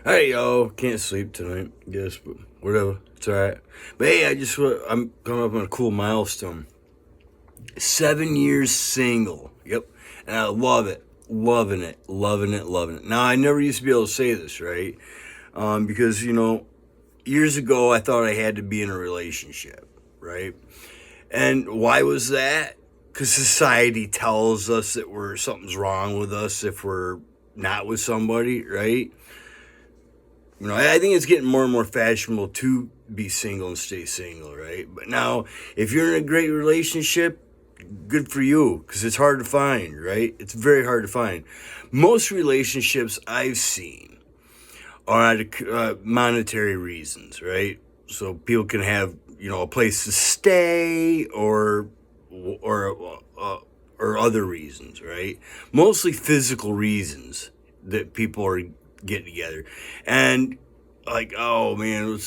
Hey, yo, can't sleep tonight, I guess, but whatever. It's alright. But hey, I'm coming up on a cool milestone. 7 years single. Yep. And I love it. Loving it. Loving it. Loving it. Now, I never used to be able to say this, right? Because, years ago, I thought I had to be in a relationship, right? And why was that? Because society tells us that something's wrong with us if we're not with somebody, right? I think it's getting more and more fashionable to be single and stay single, right? But now, if you're in a great relationship, good for you, because it's hard to find, right? It's very hard to find. Most relationships I've seen are out of monetary reasons, right? So people can have, a place to stay or other reasons, right? Mostly physical reasons that people are getting together. And like, oh man,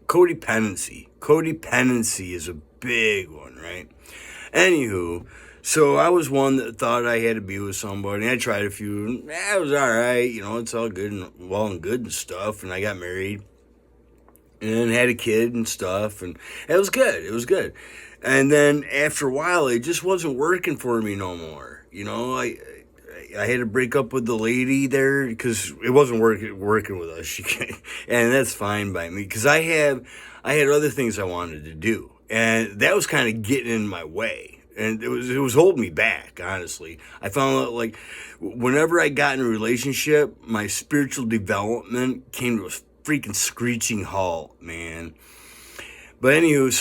codependency. Codependency is a big one, right? Anywho, so I was one that thought I had to be with somebody. I tried a few, and it was all right. It's all good and well and good and stuff. And I got married and had a kid and stuff, and it was good. It was good. And then after a while, it just wasn't working for me no more. I had to break up with the lady there because it wasn't working with us. And that's fine by me because I had other things I wanted to do, and that was kind of getting in my way, and it was holding me back. Honestly, I found out like whenever I got in a relationship, my spiritual development came to a freaking screeching halt, man. But anywho,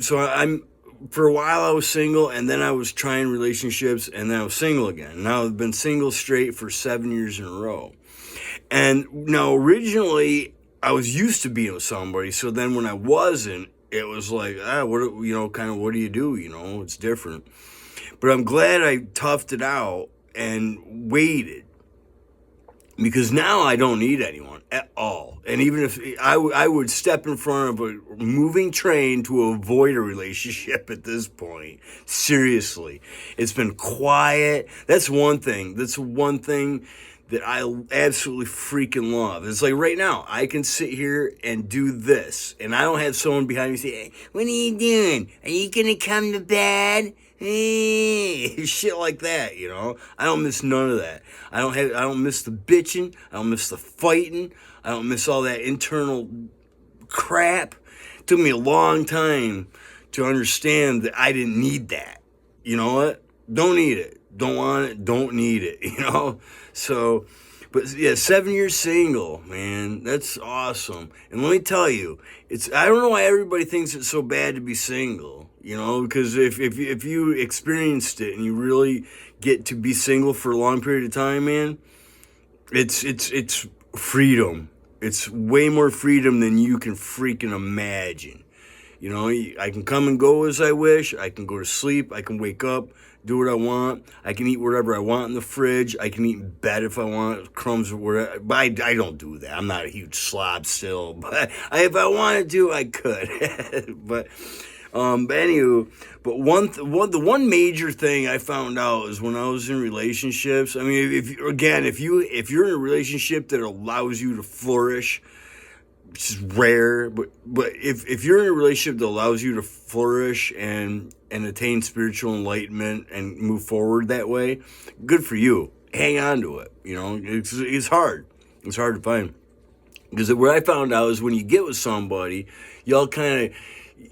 so I'm for a while I was single, and then I was trying relationships, and then I was single again. Now I've been single straight for 7 years in a row. And now originally I was used to being with somebody, so then when I wasn't, it was like, what do you do? It's different. But I'm glad I toughed it out and waited, because now I don't need anyone at all. And even if I would step in front of a moving train to avoid a relationship at this point. Seriously. It's been quiet. That's one thing. That's one thing that I absolutely freaking love. It's like right now, I can sit here and do this, and I don't have someone behind me say, "Hey, what are you doing? Are you going to come to bed?" Shit like that, I don't miss none of that. I don't miss the bitching. I don't miss the fighting. I don't miss all that internal crap. It took me a long time to understand that I didn't need that. You know what? Don't need it. Don't want it. Don't need it. So, but yeah, 7 years single, man. That's awesome. And let me tell you, I don't know why everybody thinks it's so bad to be single. Because if you experienced it and you really get to be single for a long period of time, man, it's freedom. It's way more freedom than you can freaking imagine. I can come and go as I wish. I can go to sleep. I can wake up, do what I want. I can eat whatever I want in the fridge. I can eat in bed if I want, crumbs or whatever. But I don't do that. I'm not a huge slob still. But if I wanted to, I could. But anywho, the one major thing I found out is when I was in relationships. I mean, if you're in a relationship that allows you to flourish, which is rare, but if you're in a relationship that allows you to flourish and attain spiritual enlightenment and move forward that way, good for you. Hang on to it. It's hard. It's hard to find. Because what I found out is when you get with somebody, y'all kind of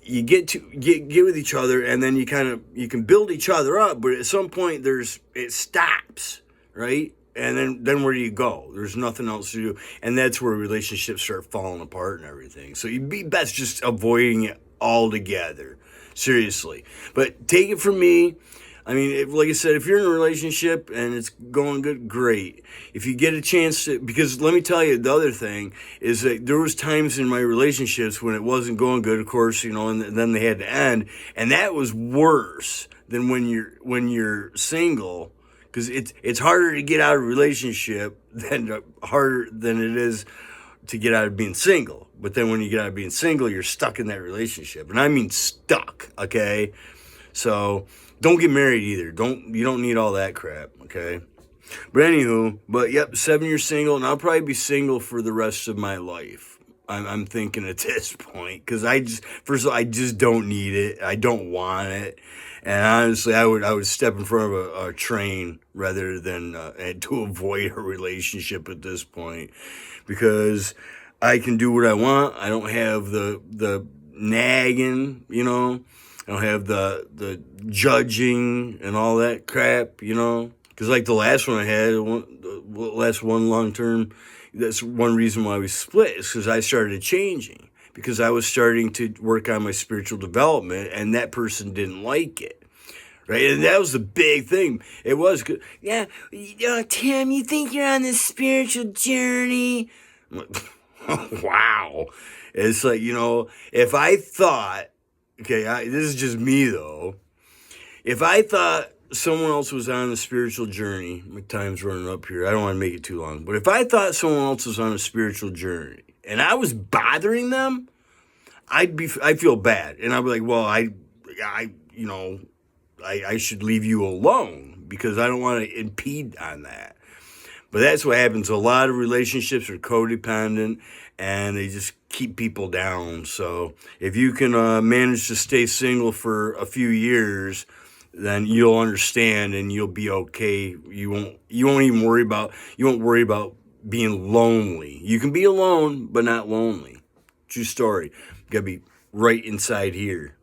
you get with each other, and then you can build each other up, but at some point it stops, right? And then where do you go? There's nothing else to do. And that's where relationships start falling apart and everything. So you'd be best just avoiding it altogether. Seriously. But take it from me. I mean, like I said, if you're in a relationship and it's going good, great. If you get a chance to, because let me tell you, the other thing is that there was times in my relationships when it wasn't going good, of course, and then they had to end. And that was worse than when you're single. Because it's harder to get out of a relationship harder than it is to get out of being single. But then when you get out of being single, you're stuck in that relationship. And I mean stuck, okay? So don't get married either. You don't need all that crap, okay? But anywho, but yep, 7 years single, and I'll probably be single for the rest of my life. I'm thinking at this point, because first of all, I just don't need it. I don't want it. And honestly, I would step in front of a train rather than to avoid a relationship at this point, because I can do what I want. I don't have the nagging, you know. I don't have the judging and all that crap, you know. Because like the last one I had, the last one long term, that's one reason why we split, is because I started changing. Because I was starting to work on my spiritual development, and that person didn't like it. Right? And that was the big thing. It was good. Yeah, Tim, you think you're on this spiritual journey? Wow. It's like, if I thought, okay, this is just me though. If I thought someone else was on a spiritual journey, my time's running up here. I don't want to make it too long. But if I thought someone else was on a spiritual journey and I was bothering them, I'd feel bad. And I'd be like, well, I should leave you alone because I don't want to impede on that. But that's what happens. A lot of relationships are codependent, and they just keep people down. So if you can manage to stay single for a few years, then you'll understand and you'll be okay. You won't worry about being lonely. You can be alone, but not lonely. True story. You gotta be right inside here.